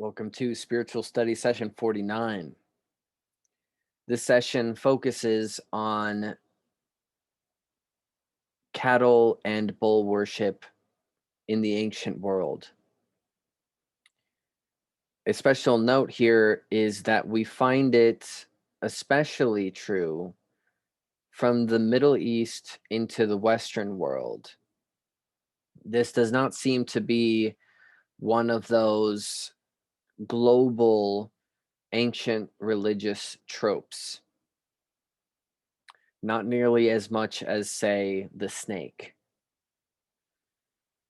Welcome to Spiritual Study Session 49. This session focuses on cattle and bull worship in the ancient world. A special note here is that we find it especially true from the Middle East into the Western world. This does not seem to be one of those global ancient religious tropes. Not nearly as much as, say, the snake.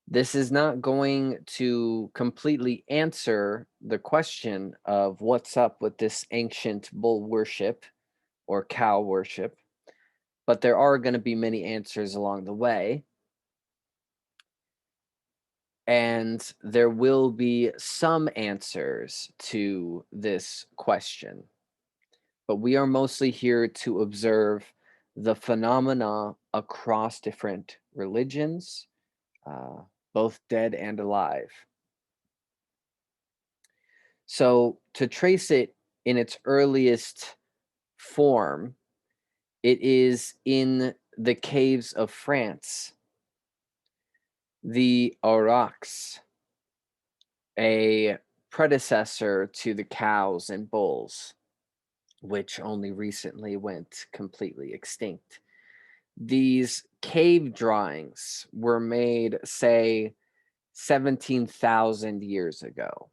This is not going to completely answer the question of what's up with this ancient bull worship or cow worship, but there are going to be many answers along the way. And there will be some answers to this question. But we are mostly here to observe the phenomena across different religions, both dead and alive. So, to trace it in its earliest form, it is in the caves of France. The aurochs, a predecessor to the cows and bulls, which only recently went completely extinct. These cave drawings were made, say, 17,000 years ago,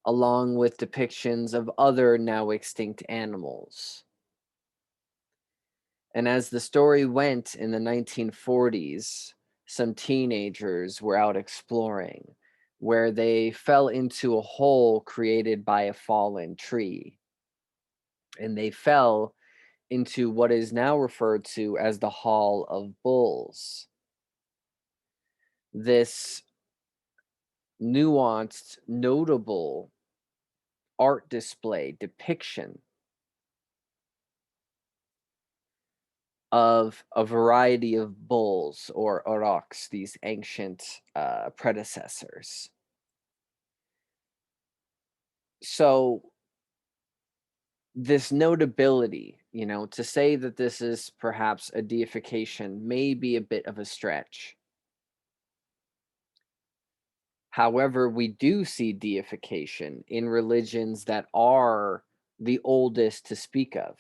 along with depictions of other now extinct animals. And as the story went in the 1940s, some teenagers were out exploring where they fell into a hole created by a fallen tree. And they fell into what is now referred to as the Hall of Bulls. This nuanced, notable art display depiction of a variety of bulls or aurochs, these ancient predecessors. So this notability, to say that this is perhaps a deification may be a bit of a stretch. However, we do see deification in religions that are the oldest to speak of.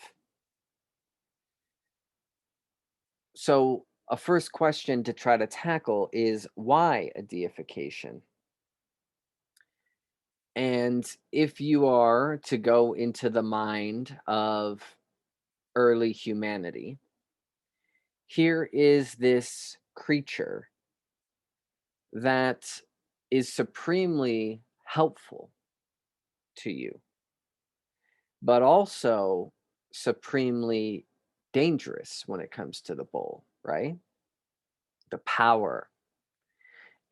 So, a first question to try to tackle is why a deification? And if you are to go into the mind of early humanity, here is this creature that is supremely helpful to you, but also supremely dangerous when it comes to the bull, right? The power.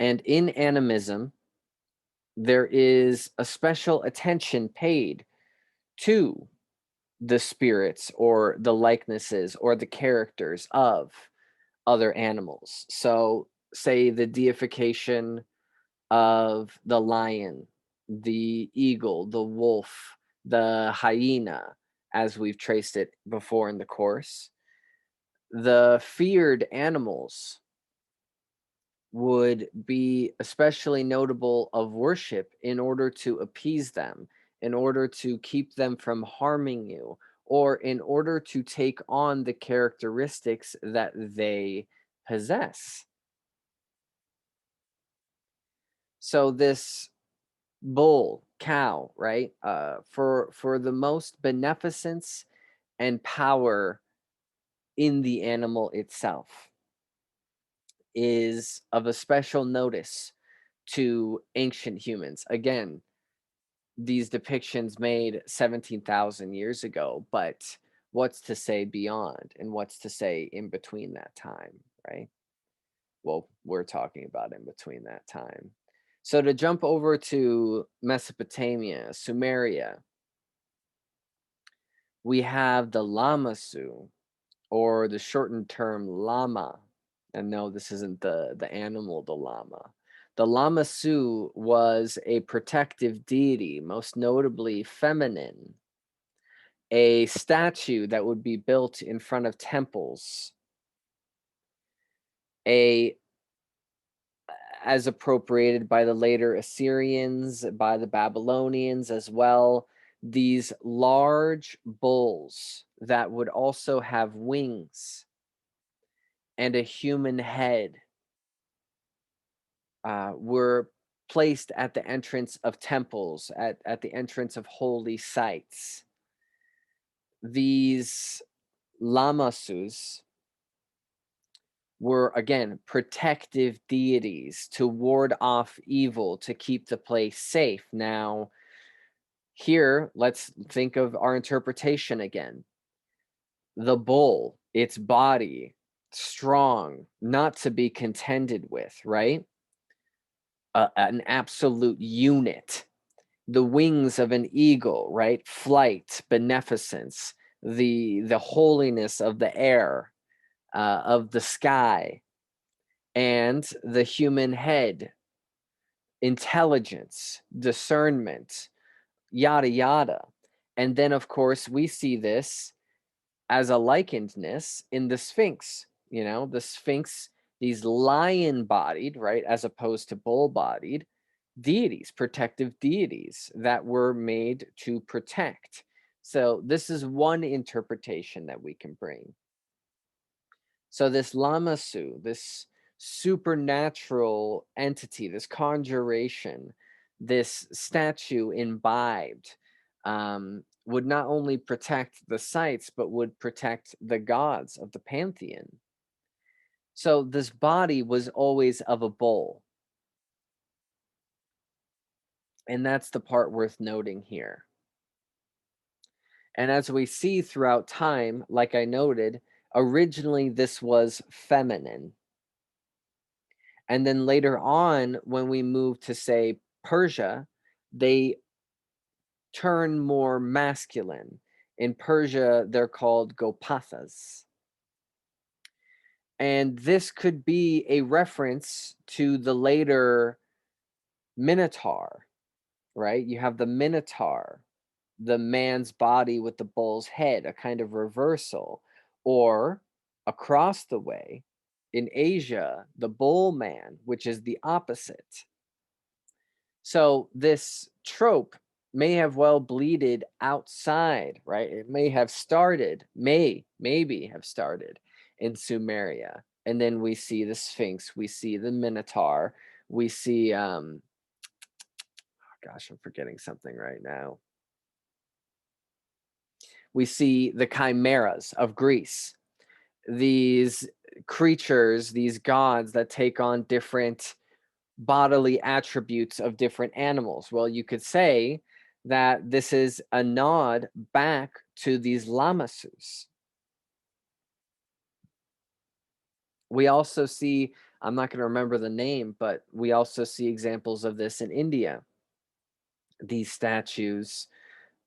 And in animism, there is a special attention paid to the spirits or the likenesses or the characters of other animals. So, say the deification of the lion, the eagle, the wolf, the hyena, as we've traced it before in the course. The feared animals would be especially notable of worship in order to appease them, in order to keep them from harming you, or in order to take on the characteristics that they possess. So this bull, cow, right? For the most beneficence and power in the animal itself is of a special notice to ancient humans. Again, these depictions made 17,000 years ago, but what's to say beyond and what's to say in between that time, right? Well, we're talking about in between that time. So to jump over to Mesopotamia, Sumeria, we have the Lamasu, or the shortened term Lama. And no, this isn't the animal, the llama. The Lamasu was a protective deity, most notably feminine, a statue that would be built in front of temples, a as appropriated by the later Assyrians, by the Babylonians as well, these large bulls that would also have wings and a human head were placed at the entrance of temples, at the entrance of holy sites. These lamasus were, again, protective deities to ward off evil, to keep the place safe. Now, here, let's think of our interpretation again. The bull, its body, strong, not to be contended with, right? An absolute unit. The wings of an eagle, right? Flight, beneficence, the holiness of the air, of the sky, and the human head, intelligence, discernment, yada yada. And then, of course, we see this as a likenedness in the Sphinx. You know, the Sphinx, these lion bodied, right, as opposed to bull bodied deities, protective deities that were made to protect. So, this is one interpretation that we can bring. So, this Lamasu, this supernatural entity, this conjuration, this statue imbibed, would not only protect the sites, but would protect the gods of the pantheon. So this body was always of a bull. And that's the part worth noting here. And as we see throughout time, like I noted, originally this was feminine. And then later on, when we move to, say, Persia, they turn more masculine. In Persia, they're called Gopathas. And this could be a reference to the later Minotaur, right? You have the Minotaur, the man's body with the bull's head, a kind of reversal. Or across the way, in Asia, the bull man, which is the opposite. So this trope may have well bleeded outside, right? It may have started, maybe have started in Sumeria. And then we see the Sphinx, we see the Minotaur, we see, oh gosh, I'm forgetting something right now. We see the chimeras of Greece, these creatures, these gods that take on different bodily attributes of different animals. Well, you could say that this is a nod back to these lamasus. We also see, I'm not going to remember the name, but we also see examples of this in India. These statues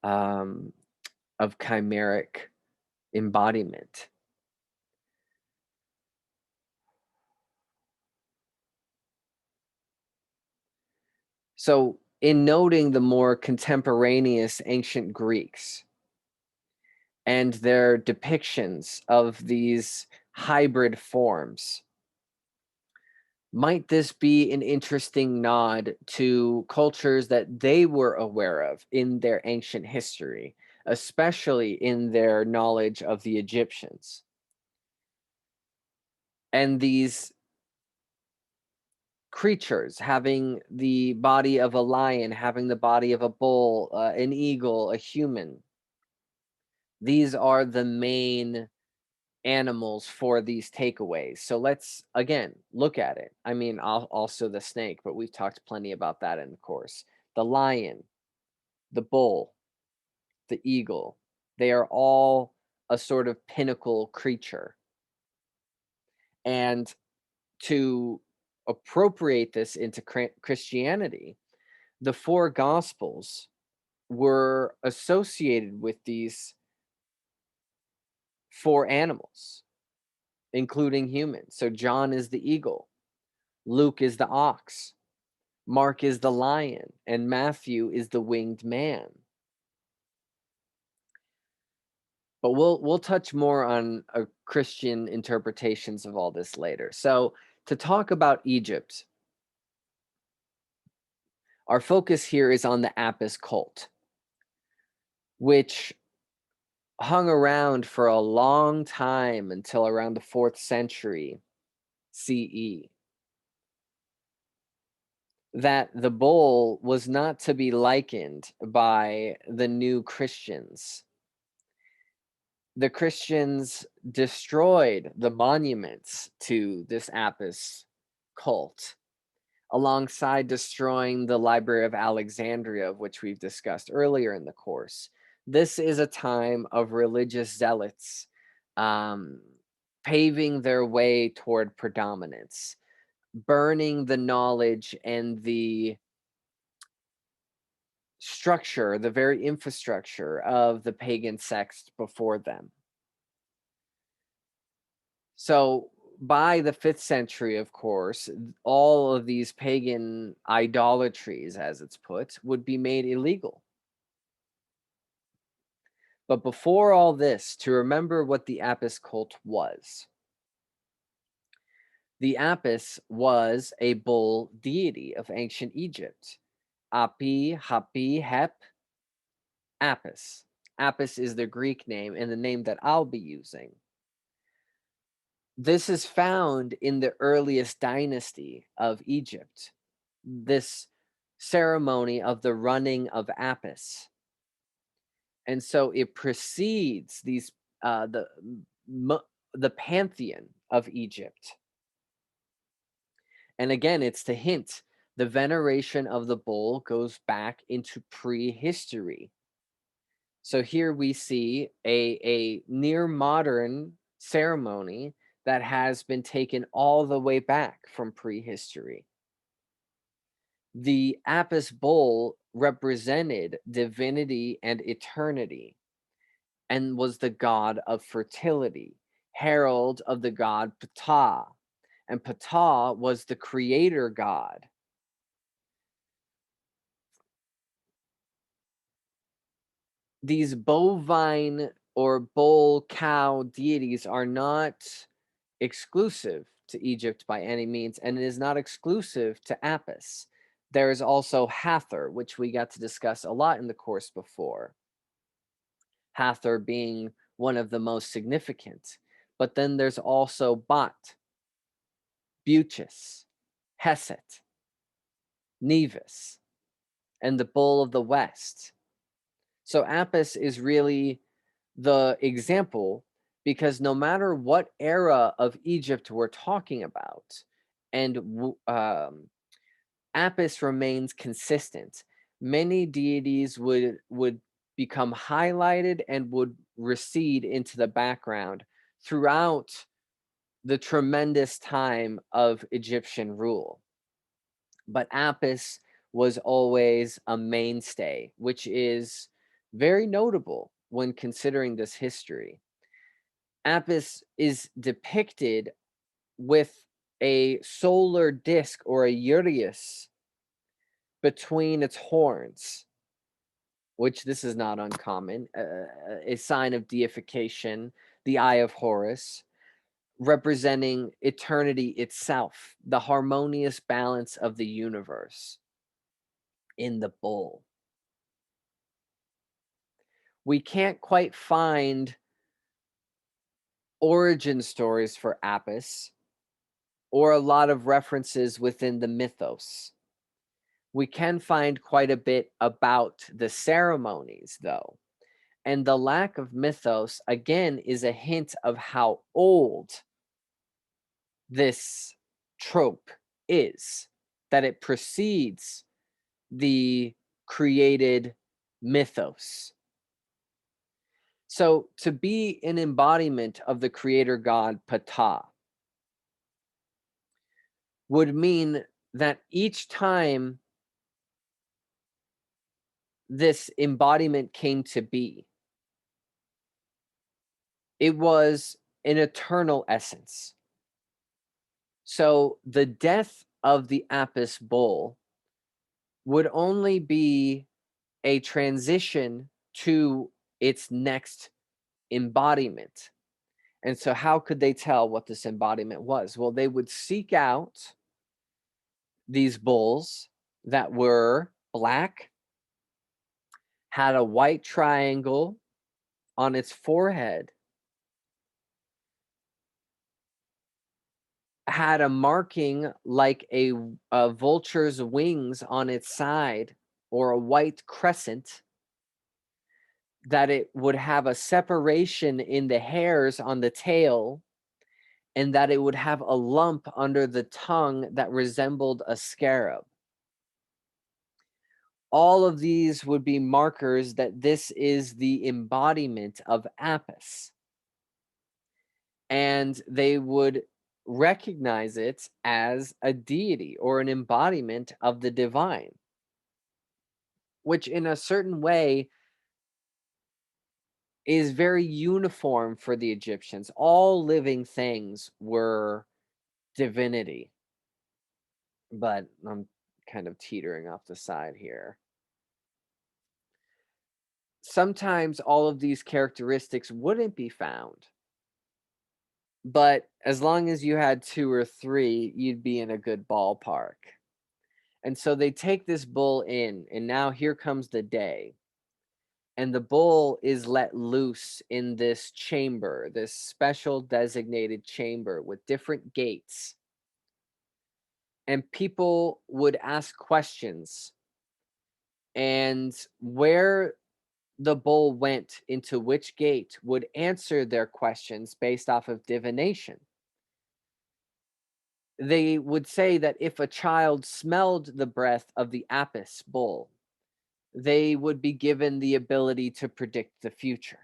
of chimeric embodiment. So, in noting the more contemporaneous ancient Greeks and their depictions of these hybrid forms, might this be an interesting nod to cultures that they were aware of in their ancient history, especially in their knowledge of the Egyptians? And these creatures having the body of a lion, having the body of a bull, an eagle, a human. These are the main animals for these takeaways. So let's again look at it. I mean, also the snake, but we've talked plenty about that in the course. The lion, the bull, the eagle, they are all a sort of pinnacle creature. And to appropriate this into Christianity, the four gospels were associated with these four animals, including humans. So John is the eagle, Luke is the ox, Mark is the lion, and Matthew is the winged man. But we'll touch more on Christian interpretations of all this later. So to talk about Egypt, our focus here is on the Apis cult, which hung around for a long time until around the 4th century CE. That the bull was not to be likened by the new Christians. The Christians destroyed the monuments to this Apis cult, alongside destroying the Library of Alexandria, of which we've discussed earlier in the course. This is a time of religious zealots paving their way toward predominance, burning the knowledge and the structure, the very infrastructure of the pagan sects before them. So by the 5th century, of course, all of these pagan idolatries, as it's put, would be made illegal. But before all this, to remember what the Apis cult was. The Apis was a bull deity of ancient Egypt. Api, Hapi, Hep, Apis. Apis is the Greek name and the name that I'll be using. This is found in the earliest dynasty of Egypt, this ceremony of the running of Apis. And so it precedes these the pantheon of Egypt. And again, it's to hint the veneration of the bull goes back into prehistory. So here we see a near modern ceremony that has been taken all the way back from prehistory. The Apis bull represented divinity and eternity and was the god of fertility, herald of the god Ptah. And Ptah was the creator god. These bovine or bull cow deities are not exclusive to Egypt by any means, and it is not exclusive to Apis. There is also Hathor, which we got to discuss a lot in the course before. Hathor being one of the most significant. But then there's also Bat, Buchis, Heset, Nevis, and the Bull of the West. So Apis is really the example, because no matter what era of Egypt we're talking about, and Apis remains consistent. Many deities would become highlighted and would recede into the background throughout the tremendous time of Egyptian rule. But Apis was always a mainstay, which is very notable when considering this history. Apis is depicted with a solar disk or a uraeus between its horns, which this is not uncommon, a sign of deification, the Eye of Horus, representing eternity itself, the harmonious balance of the universe in the bull. We can't quite find origin stories for Apis or a lot of references within the mythos. We can find quite a bit about the ceremonies, though. And the lack of mythos, again, is a hint of how old this trope is, that it precedes the created mythos. So to be an embodiment of the creator god Ptah would mean that each time this embodiment came to be, it was an eternal essence. So the death of the Apis bull would only be a transition to its next embodiment. And so, how could they tell what this embodiment was? Well, they would seek out these bulls that were black, had a white triangle on its forehead, had a marking like a vulture's wings on its side, or a white crescent, that it would have a separation in the hairs on the tail, and that it would have a lump under the tongue that resembled a scarab. All of these would be markers that this is the embodiment of Apis. And they would recognize it as a deity or an embodiment of the divine, which in a certain way is very uniform for the Egyptians. All living things were divinity. But I'm kind of teetering off the side here. Sometimes all of these characteristics wouldn't be found, but as long as you had 2 or 3, you'd be in a good ballpark. And so they take this bull in, and now here comes the day. And the bull is let loose in this chamber, this special designated chamber with different gates. And people would ask questions. And where the bull went into which gate would answer their questions based off of divination. They would say that if a child smelled the breath of the Apis bull, they would be given the ability to predict the future.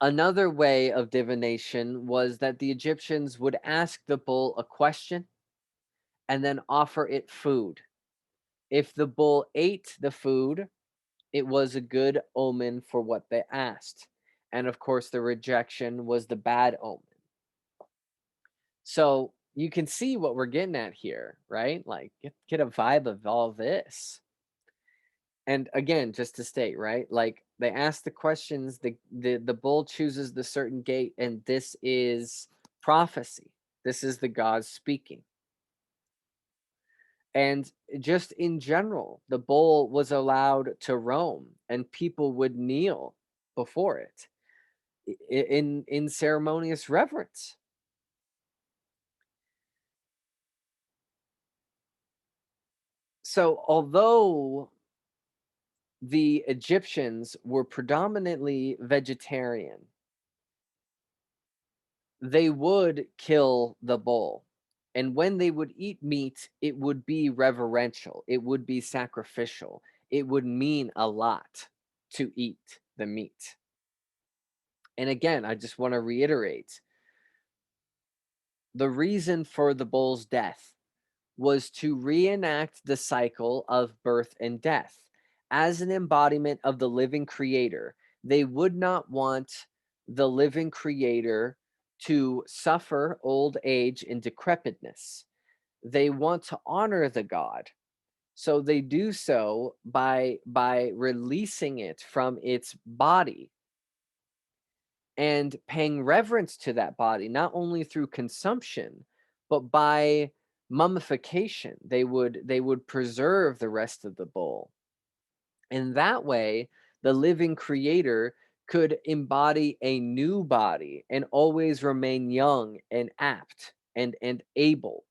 Another way of divination was that the Egyptians would ask the bull a question and then offer it food. If the bull ate the food, it was a good omen for what they asked. And of course, the rejection was the bad omen. So you can see what we're getting at here, right? Like, get a vibe of all this. And again, just to state, right? Like, they ask the questions, the bull chooses the certain gate, and this is prophecy. This is the gods speaking. And just in general, the bull was allowed to roam, and people would kneel before it in ceremonious reverence. So, although the Egyptians were predominantly vegetarian, they would kill the bull. And when they would eat meat, it would be reverential, it would be sacrificial, it would mean a lot to eat the meat. And again, I just want to reiterate, the reason for the bull's death was to reenact the cycle of birth and death. As an embodiment of the living creator, they would not want the living creator to suffer old age and decrepitness. They want to honor the god. So they do so by releasing it from its body and paying reverence to that body, not only through consumption, but by mummification. They would preserve the rest of the bull. And that way, the living creator could embody a new body and always remain young and apt and able.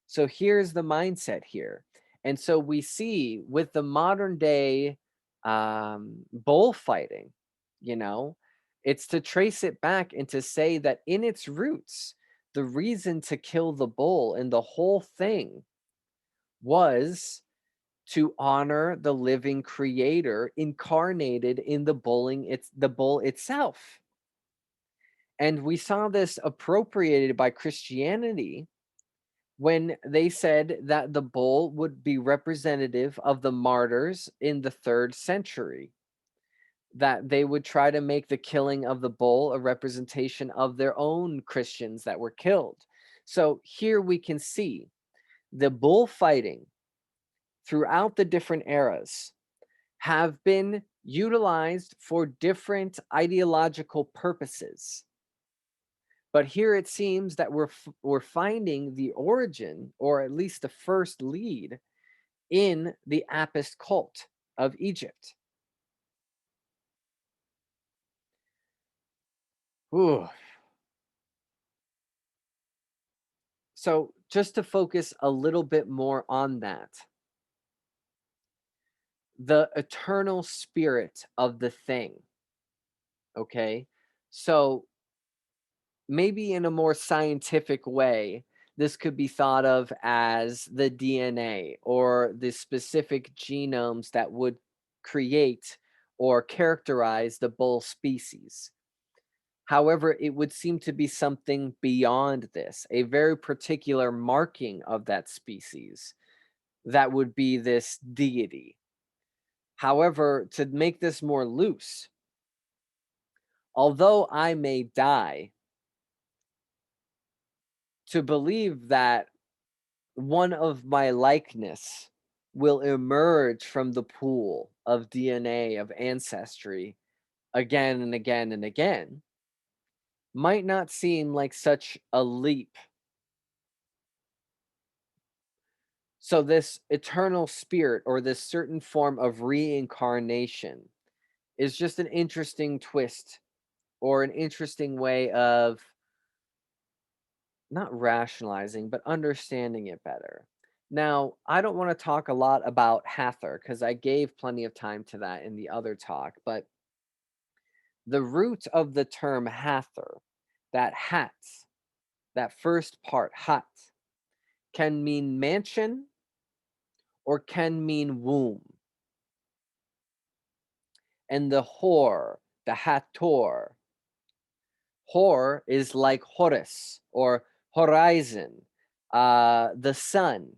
So here's the mindset here. And so we see with the modern day bullfighting, you know, it's to trace it back and to say that in its roots, the reason to kill the bull and the whole thing was to honor the living creator incarnated in the bull itself. And we saw this appropriated by Christianity when they said that the bull would be representative of the martyrs in the 3rd century, that they would try to make the killing of the bull a representation of their own Christians that were killed. So here we can see The bullfighting throughout the different eras have been utilized for different ideological purposes. But here it seems that we're finding the origin, or at least the first lead, in the Apis cult of Egypt. Ooh. So just to focus a little bit more on that, the eternal spirit of the thing. Okay. So maybe in a more scientific way, this could be thought of as the DNA or the specific genomes that would create or characterize the bull species. However, it would seem to be something beyond this, a very particular marking of that species that would be this deity. However, to make this more loose, although I may die, to believe that one of my likeness will emerge from the pool of DNA of ancestry again and again and again might not seem like such a leap. So, this eternal spirit or this certain form of reincarnation is just an interesting twist or an interesting way of not rationalizing, but understanding it better. Now, I don't want to talk a lot about Hathor because I gave plenty of time to that in the other talk, but the root of the term Hathor, that hat, that first part, hat, can mean mansion or can mean womb. And the hor, the Hathor, hor is like Horus or horizon, the sun.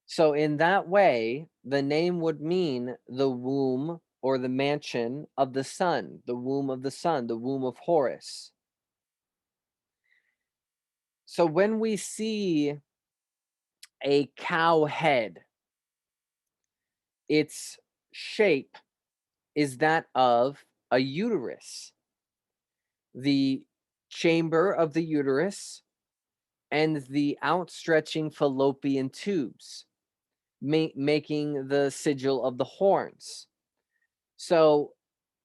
So, in that way, the name would mean the womb or the mansion of the sun, the womb of the sun, the womb of Horus. So, when we see a cow head, its shape is that of a uterus, the chamber of the uterus, and the outstretching fallopian tubes, making the sigil of the horns. So,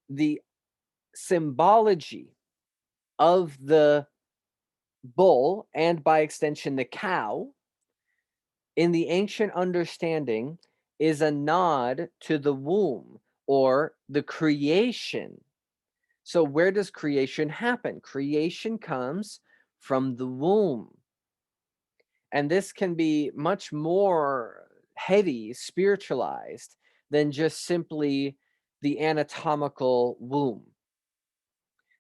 the symbology of the bull and by extension the cow in the ancient understanding is a nod to the womb or the creation. So, where does creation happen? Creation comes from the womb. And this can be much more heady, spiritualized than just simply the anatomical womb.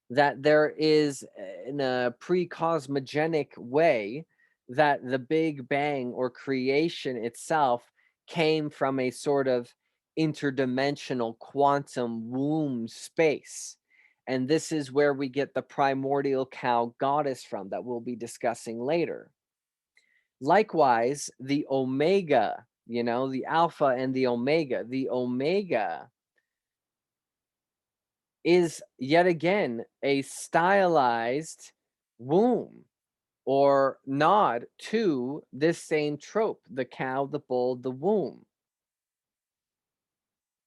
That there is in a pre-cosmogenic way that the Big Bang or creation itself came from a sort of interdimensional quantum womb space. And this is where we get the primordial cow goddess from that we'll be discussing later. Likewise, the omega, the alpha and the omega. The omega is yet again a stylized womb or nod to this same trope, the cow, the bull, the womb.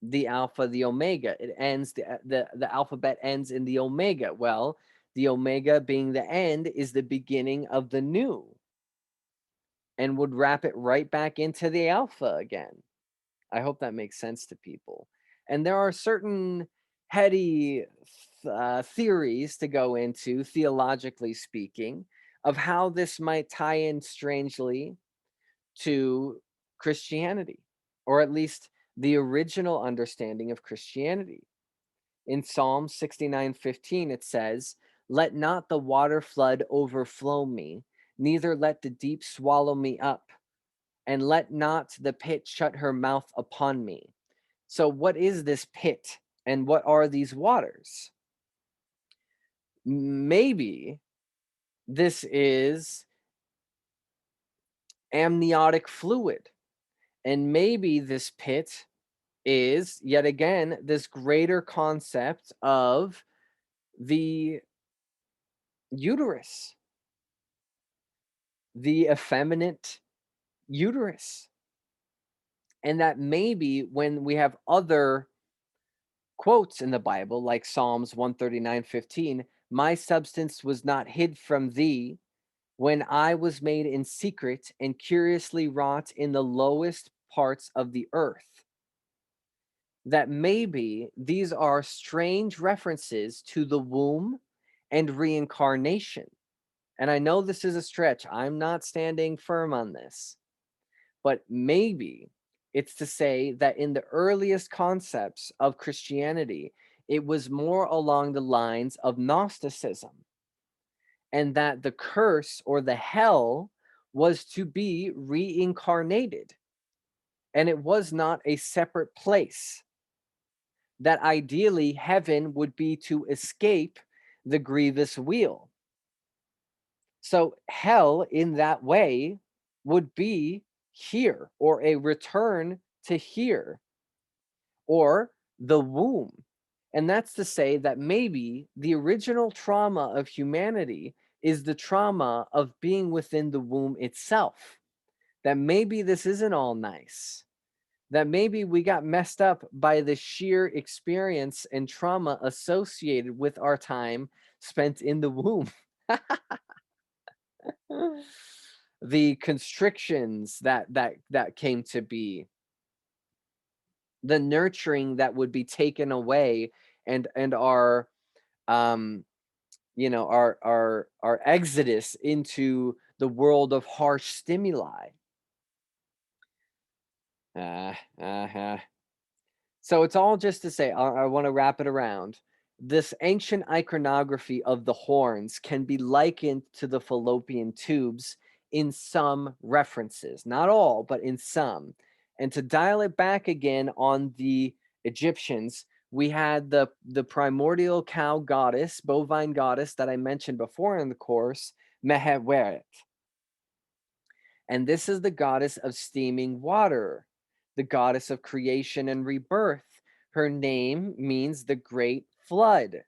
The alpha, the omega. It ends the alphabet ends in the omega. Well, the omega being the end is the beginning of the new and would wrap it right back into the alpha again. I hope that makes sense to people. And there are certain heady theories to go into, theologically speaking, of how this might tie in strangely to Christianity, or at least the original understanding of Christianity. In Psalm 69:15, it says, "Let not the water flood overflow me, neither let the deep swallow me up, and let not the pit shut her mouth upon me." So, what is this pit and what are these waters? Maybe this is amniotic fluid. And maybe this pit is yet again this greater concept of the uterus, the effeminate uterus. And that maybe when we have other quotes in the Bible, like Psalms 139:15, my substance was not hid from thee when I was made in secret and curiously wrought in the lowest parts of the earth. That maybe these are strange references to the womb and reincarnation. And I know this is a stretch. I'm not standing firm on this. But maybe it's to say that in the earliest concepts of Christianity, it was more along the lines of Gnosticism, and that the curse or the hell was to be reincarnated, and it was not a separate place. That ideally heaven would be to escape the grievous wheel. So hell in that way would be here, or a return to here, or the womb. And that's to say that maybe the original trauma of humanity is the trauma of being within the womb itself. That maybe this isn't all nice. That maybe we got messed up by the sheer experience and trauma associated with our time spent in the womb. The constrictions that came to be, the nurturing that would be taken away, and our our exodus into the world of harsh stimuli. Uh-huh. So it's all just to say, I want to wrap it around. This ancient iconography of the horns can be likened to the fallopian tubes in some references, not all, but in some. And to dial it back again on the Egyptians, we had the primordial cow goddess, bovine goddess that I mentioned before in the course, Meheweret. And this is the goddess of steaming water, the goddess of creation and rebirth. Her name means the great flood.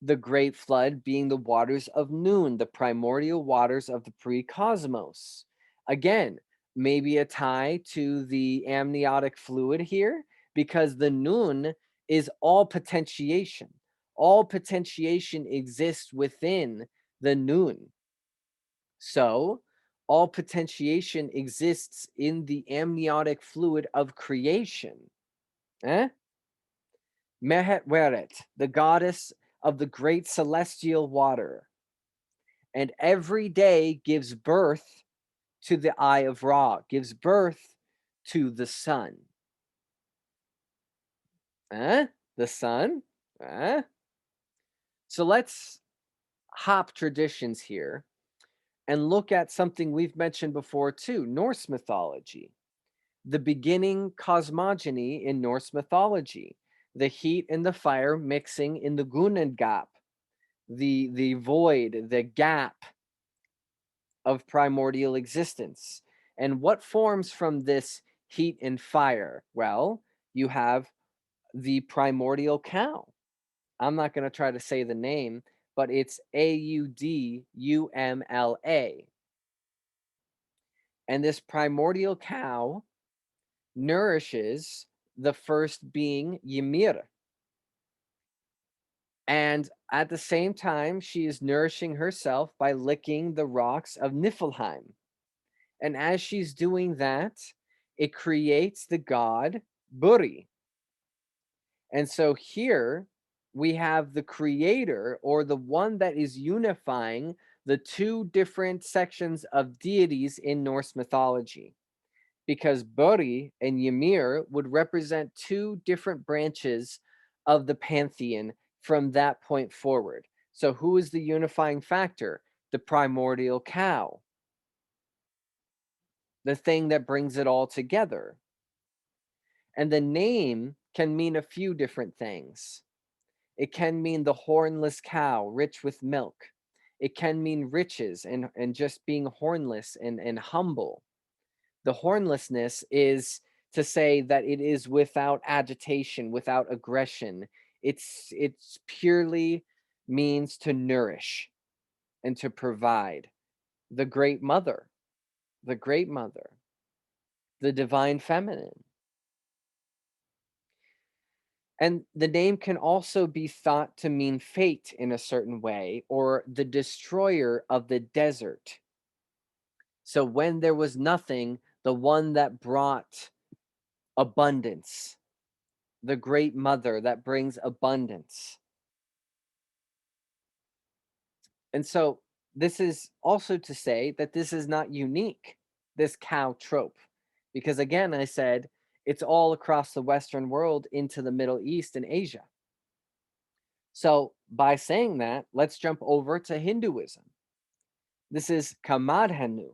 The great flood being the waters of noon, the primordial waters of the pre-cosmos. Again, maybe a tie to the amniotic fluid here, because the noon is all potentiation. All potentiation exists within the noon. So, all potentiation exists in the amniotic fluid of creation. Eh? Mehet Weret, the goddess of the great celestial water, and every day gives birth to the eye of Ra, gives birth to the sun. Eh? The sun? Eh? So let's hop traditions here and look at something we've mentioned before too, Norse mythology. The beginning cosmogony in Norse mythology, the heat and the fire mixing in the Gunengap, the void, the gap of primordial existence. And what forms from this heat and fire? Well, you have the primordial cow. I'm not going to try to say the name, but it's Audumla. And this primordial cow nourishes the first being, Ymir. And at the same time, she is nourishing herself by licking the rocks of Niflheim. And as she's doing that, it creates the god Buri. And so here we have the creator, or the one that is unifying the two different sections of deities in Norse mythology. Because Buri and Ymir would represent two different branches of the pantheon from that point forward. So who is the unifying factor? The primordial cow, the thing that brings it all together. And the name can mean a few different things. It can mean the hornless cow, rich with milk. It can mean riches and just being hornless and humble. The hornlessness is to say that it is without agitation, without aggression. It's purely means to nourish and to provide. The great mother, the great mother, the divine feminine. And the name can also be thought to mean fate in a certain way, or the destroyer of the desert. So when there was nothing, the one that brought abundance, the great mother that brings abundance. And so this is also to say that this is not unique, this cow trope, because again, I said it's all across the Western world into the Middle East and Asia. So by saying that, let's jump over to Hinduism. This is Kamadhanu,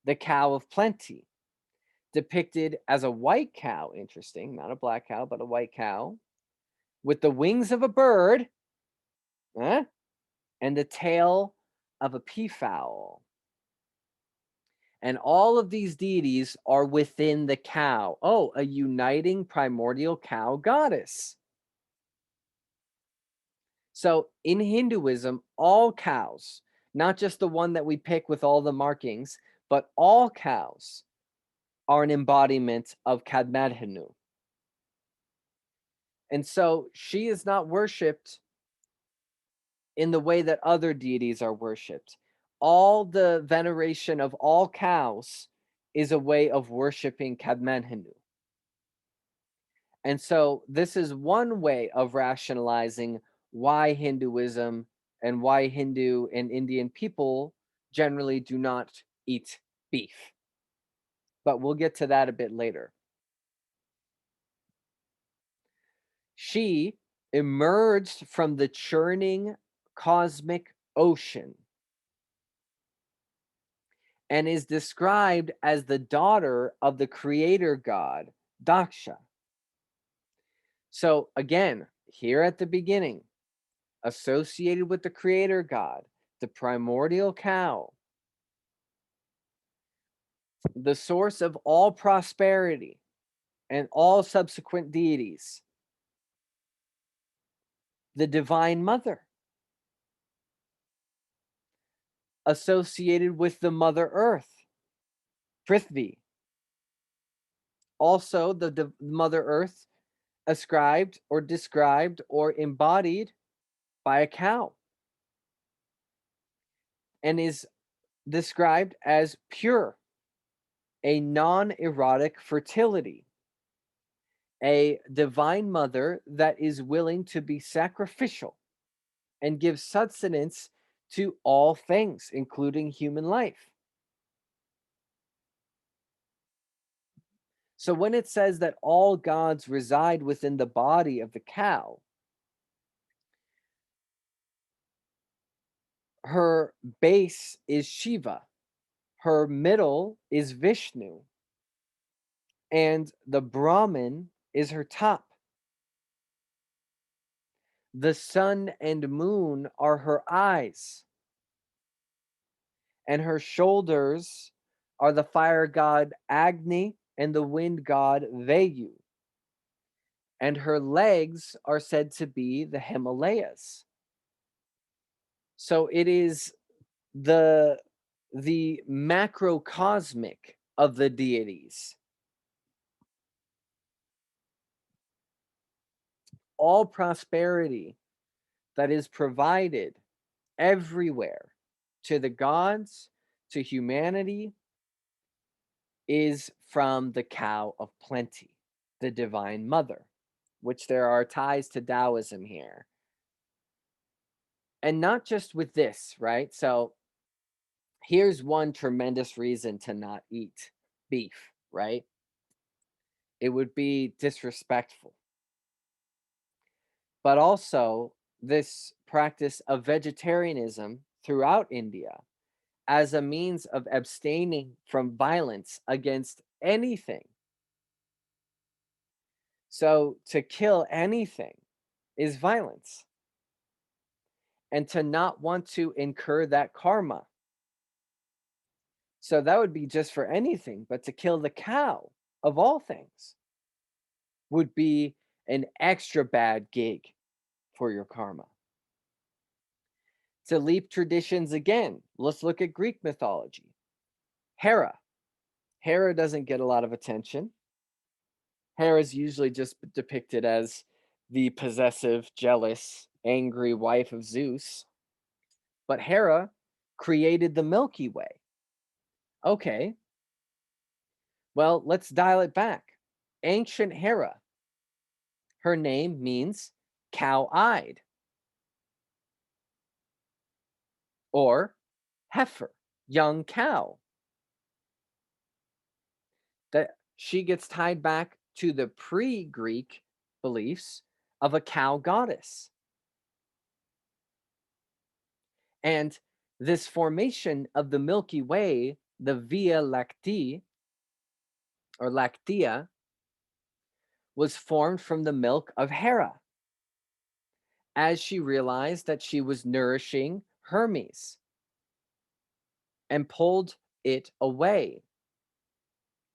the cow of plenty, depicted as a white cow, interesting, not a black cow, but a white cow, with the wings of a bird, eh, and the tail of a peafowl. And all of these deities are within the cow. Oh, a uniting primordial cow goddess. So in Hinduism, all cows, not just the one that we pick with all the markings, but all cows are an embodiment of Kadmadhanu. And so she is not worshipped in the way that other deities are worshipped. All the veneration of all cows is a way of worshiping Kadmanhanu. And so this is one way of rationalizing why Hinduism and why Hindu and Indian people generally do not eat beef. But we'll get to that a bit later. She emerged from the churning cosmic ocean and is described as the daughter of the creator god, Daksha. So again, here at the beginning, associated with the creator god, the primordial cow, the source of all prosperity and all subsequent deities, the divine mother, associated with the mother earth, Prithvi. Also, the mother earth ascribed or described or embodied by a cow and is described as pure, a non-erotic fertility, a divine mother that is willing to be sacrificial and give sustenance to all things, including human life. So when it says that all gods reside within the body of the cow, her base is Shiva, her middle is Vishnu, and the Brahman is her top. The sun and moon are her eyes, and her shoulders are the fire god Agni and the wind god Vayu. And her legs are said to be the Himalayas. So it is the macrocosmic of the deities. All prosperity that is provided everywhere to the gods, to humanity, is from the cow of plenty, the divine mother, which there are ties to Taoism here. And not just with this, right? So here's one tremendous reason to not eat beef, right? It would be disrespectful. But also, this practice of vegetarianism throughout India as a means of abstaining from violence against anything. So, to kill anything is violence. and to not want to incur that karma. So that would be just for anything, but to kill the cow of all things would be an extra bad gig for your karma. To leap traditions again, let's look at Greek mythology. Hera. Hera doesn't get a lot of attention. Hera is usually just depicted as the possessive, jealous, angry wife of Zeus. But Hera created the Milky Way. Okay, well, let's dial it back. Ancient Hera, her name means cow-eyed or heifer, young cow. That she gets tied back to the pre-Greek beliefs of a cow goddess. And this formation of the Milky Way, the Via Lactea or Lactea, was formed from the milk of Hera as she realized that she was nourishing Hermes and pulled it away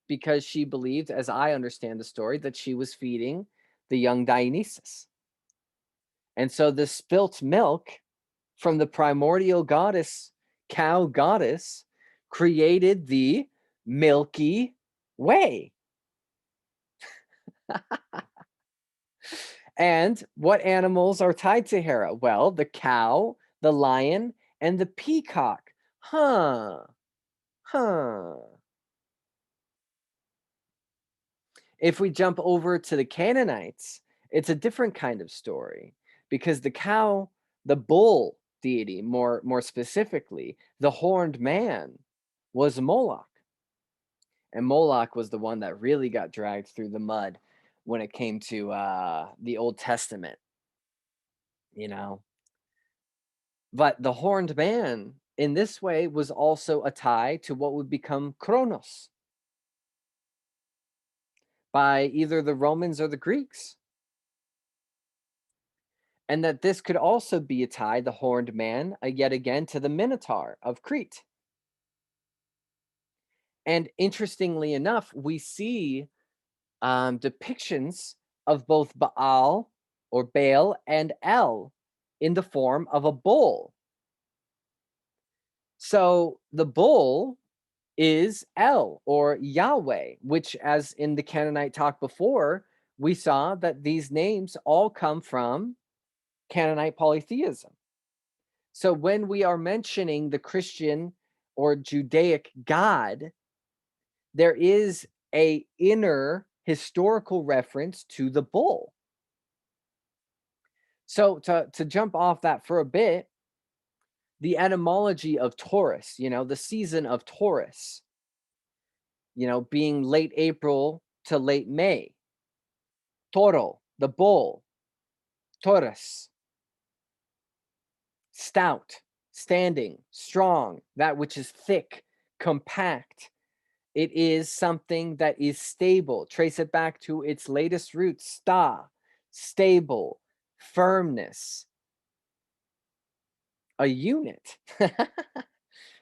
because she believed, as I understand the story, that she was feeding the young Dionysus. And so the spilt milk from the primordial goddess, cow goddess, created the Milky Way. And what animals are tied to Hera? Well, the cow, the lion, and the peacock. Huh. If we jump over to the Canaanites, it's a different kind of story because the cow, the bull deity, more specifically, the horned man, was Moloch. And Moloch was the one that really got dragged through the mud when it came to the Old Testament, you know. But the horned man in this way was also a tie to what would become Kronos by either the Romans or the Greeks. And that this could also be a tie, the horned man, yet again to the Minotaur of Crete. And interestingly enough, we see depictions of both Baal or Baal and El in the form of a bull. So the bull is El or Yahweh, which, as in the Canaanite talk before, we saw that these names all come from Canaanite polytheism. So when we are mentioning the Christian or Judaic God, there is a inner historical reference to the bull. So to jump off that for a bit, the etymology of Taurus, the season of Taurus, being late April to late May. Toro, the bull. Taurus, stout, standing, strong, that which is thick, compact. It is something that is stable. Trace it back to its latest root, sta, stable, firmness, a unit.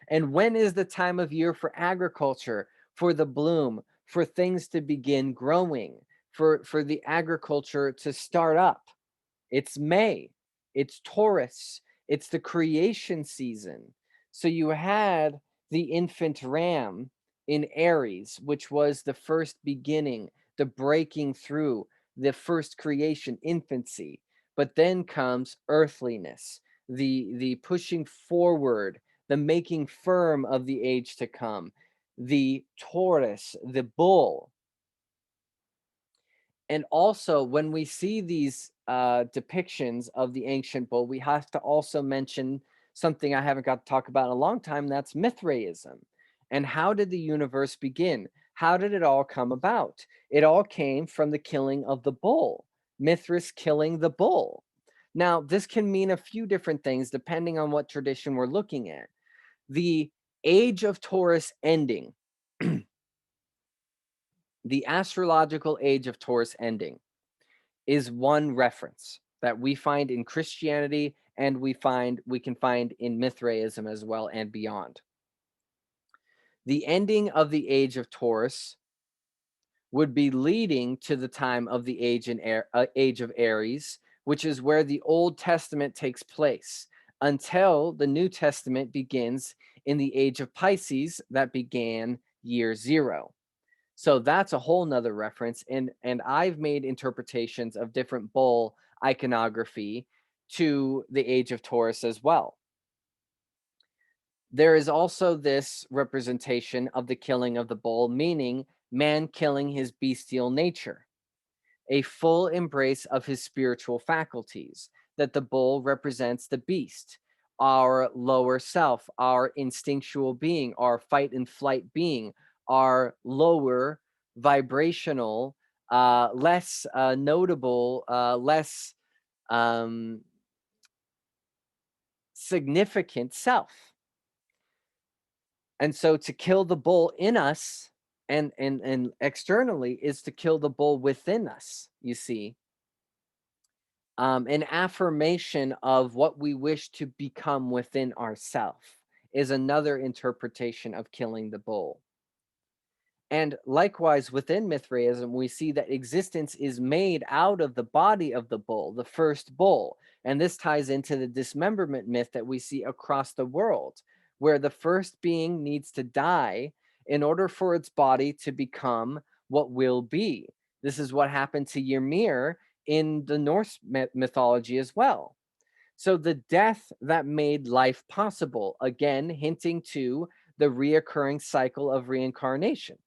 And when is the time of year for agriculture, for the bloom, for things to begin growing, for the agriculture to start up? It's May. It's Taurus. It's the creation season. So you had the infant ram in Aries, which was the first beginning, the breaking through, the first creation, infancy. But then comes earthliness, the pushing forward, the making firm of the age to come, the Taurus, the bull. And also, when we see these depictions of the ancient bull, we have to also mention something I haven't got to talk about in a long time. That's Mithraism. And how did the universe begin? How did it all come about? It all came from the killing of the bull, Mithras killing the bull. Now, this can mean a few different things depending on what tradition we're looking at. The age of Taurus ending, the astrological age of Taurus ending, is one reference. that we find in Christianity and we can find in Mithraism as well and beyond. The ending of the age of Taurus would be leading to the time of the age of Aries, which is where the Old Testament takes place, until the New Testament begins in the age of Pisces that began year 0. So that's a whole nother reference. And I've made interpretations of different bull iconography to the age of Taurus as well. There is also this representation of the killing of the bull, meaning man killing his bestial nature, a full embrace of his spiritual faculties, that the bull represents the beast, our lower self, our instinctual being, our fight and flight being, our lower vibrational, less notable, less um, significant self. And so to kill the bull in us and externally is to kill the bull within us, you see. An affirmation of what we wish to become within ourself is another interpretation of killing the bull. And likewise, within Mithraism, we see that existence is made out of the body of the bull, the first bull. And this ties into the dismemberment myth that we see across the world, where the first being needs to die in order for its body to become what will be. This is what happened to Ymir in the Norse mythology as well. So the death that made life possible, again, hinting to the reoccurring cycle of reincarnation.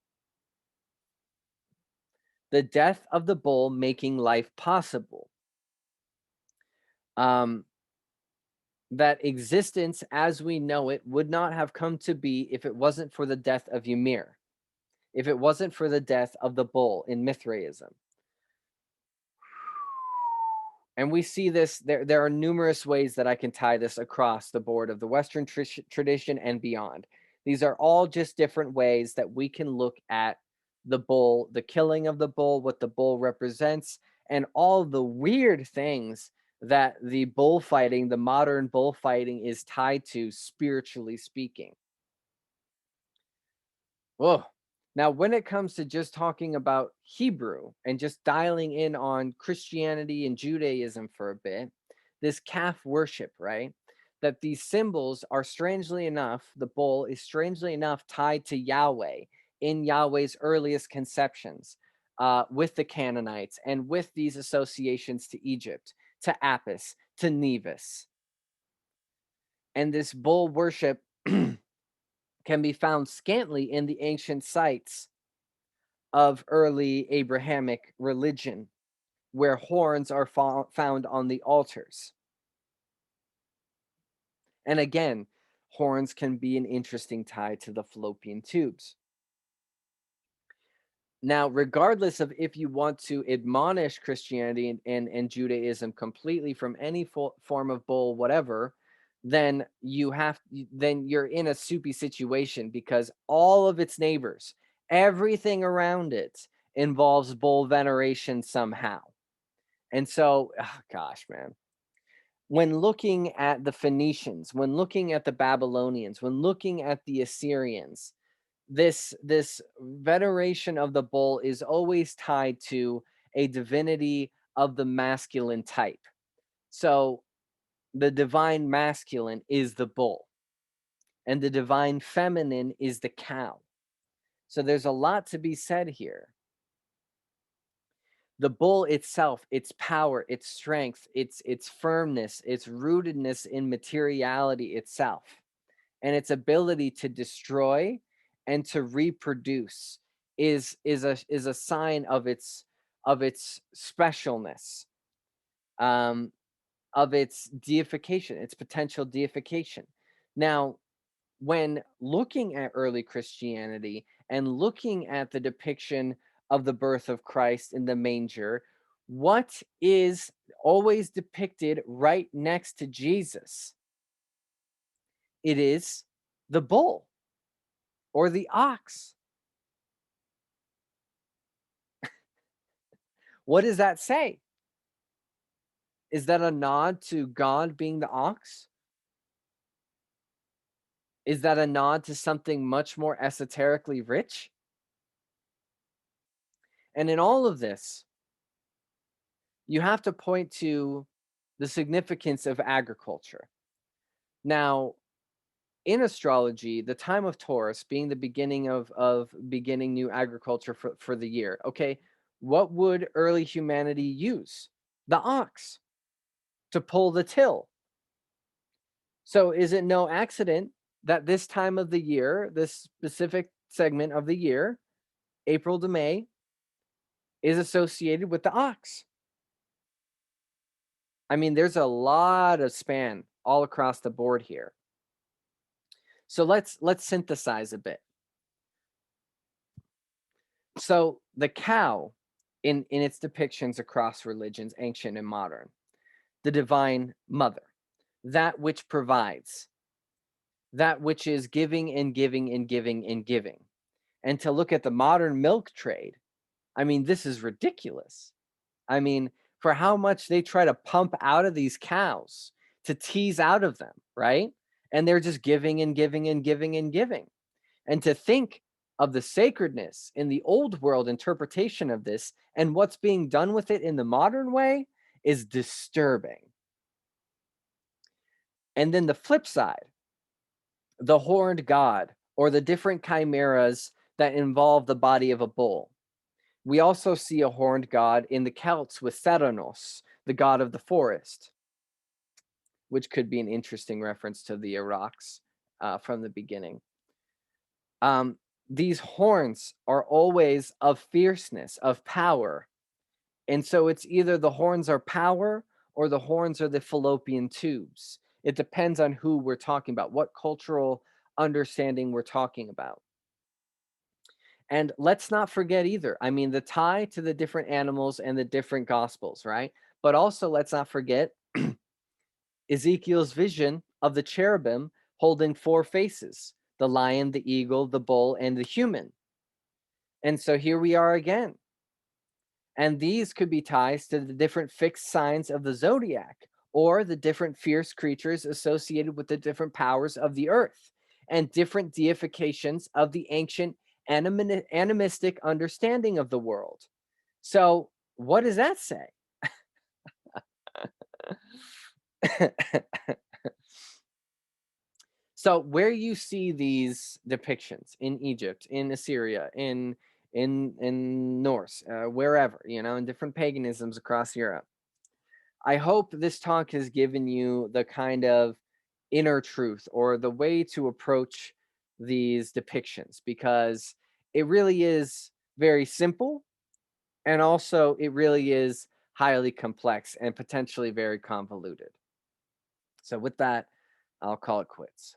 The death of the bull making life possible. That existence as we know it would not have come to be if it wasn't for the death of Ymir, if it wasn't for the death of the bull in Mithraism. And we see this, there are numerous ways that I can tie this across the board of the Western tradition and beyond. These are all just different ways that we can look at the bull, the killing of the bull, what the bull represents, and all the weird things that the bullfighting, the modern bullfighting, is tied to, spiritually speaking. Whoa. Now, when it comes to just talking about Hebrew and just dialing in on Christianity and Judaism for a bit, this calf worship, right? That these symbols are strangely enough, the bull is strangely enough tied to Yahweh in Yahweh's earliest conceptions, with the Canaanites and with these associations to Egypt, to Apis, to Nevis. And this bull worship can be found scantly in the ancient sites of early Abrahamic religion, where horns are found on the altars. And again, horns can be an interesting tie to the fallopian tubes. Now, regardless of if you want to admonish Christianity and Judaism completely from any form of bull, whatever, then you're in a soupy situation, because all of its neighbors, everything around it, involves bull veneration somehow. And so, oh gosh, man, when looking at the Phoenicians, when looking at the Babylonians, when looking at the Assyrians, this veneration of the bull is always tied to a divinity of the masculine type. So the divine masculine is the bull, and the divine feminine is the cow. So there's a lot to be said here. The bull itself, its power, its strength, its firmness, its rootedness in materiality itself, and its ability to destroy and to reproduce is a sign of its specialness, of its deification, its potential deification. Now, when looking at early Christianity and looking at the depiction of the birth of Christ in the manger, what is always depicted right next to Jesus? It is the bull or the ox. What does that say? Is that a nod to God being the ox? Is that a nod to something much more esoterically rich? And in all of this, you have to point to the significance of agriculture. Now, in astrology, the time of Taurus being the beginning of beginning new agriculture for the year, okay, what would early humanity use? The ox to pull the till. So is it no accident that this time of the year, this specific segment of the year, April to May, is associated with the ox? I mean, there's a lot of span all across the board here. So let's synthesize a bit. So the cow in its depictions across religions, ancient and modern, the divine mother, that which provides, that which is giving and giving and giving and giving. And to look at the modern milk trade, I mean, this is ridiculous. I mean, for how much they try to pump out of these cows to tease out of them, right? And they're just giving and giving and giving and giving. And to think of the sacredness in the old world interpretation of this and what's being done with it in the modern way is disturbing. And then the flip side, the horned god or the different chimeras that involve the body of a bull. We also see a horned god in the Celts with Theranos, the god of the forest, which could be an interesting reference to the Iraqs from the beginning. These horns are always of fierceness, of power. And so it's either the horns are power or the horns are the fallopian tubes. It depends on who we're talking about, what cultural understanding we're talking about. And let's not forget either. I mean, the tie to the different animals and the different gospels, right? But also, let's not forget Ezekiel's vision of the cherubim holding four faces: the lion, the eagle, the bull, and the human. And so here we are again. And these could be ties to the different fixed signs of the zodiac or the different fierce creatures associated with the different powers of the earth and different deifications of the ancient animistic understanding of the world. So, what does that say? So, where you see these depictions in Egypt, in Assyria, in Norse, wherever, in different paganisms across Europe, I hope this talk has given you the kind of inner truth or the way to approach these depictions, because it really is very simple, and also it really is highly complex and potentially very convoluted. So with that, I'll call it quits.